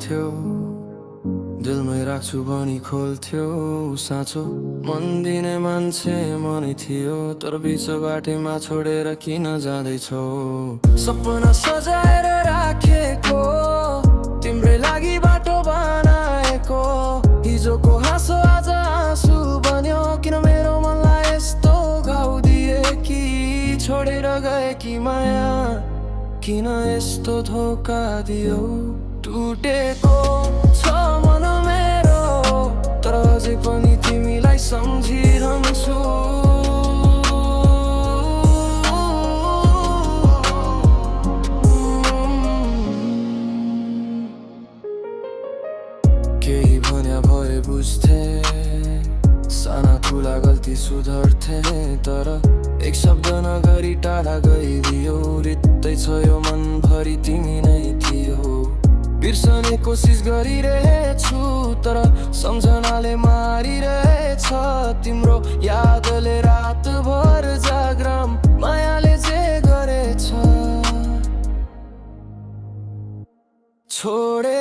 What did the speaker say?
बोल्थ्यो, दिलमै राख्छु भनी खोल्थ्यो। साँचो मन दिने मान्छे मनै थियो, तर बिच बाटैमा छोडेर किन जाँदैछौ? सपना सजाएर राखेको, तिम्रै लागि बाटो बनाएको, हिजोको हाँसो आज आँसु बन्यो। किन मेरो मनलाई यस्तो घाउ दिए कि छोडेर गए कि माया, किन यस्तो धोका दियो? टुटेको छ मन मेरो, तर अझै पनि तिमीलाई सम्झिरहन्छु। केही भन्या भए बुझ्थे, साना ठुला गल्ती सुधर्थे, तर एक शब्द नगरी टाढा गइदियो। रित्तै छ यो मनभरि तिमी नै थियो। बिर्सने कोसिस गरिरहेछु, तर सम्झनाले मारिरहेछ। तिम्रो यादले रातभर जाग्राम, मायाले जे गरेछ छोडे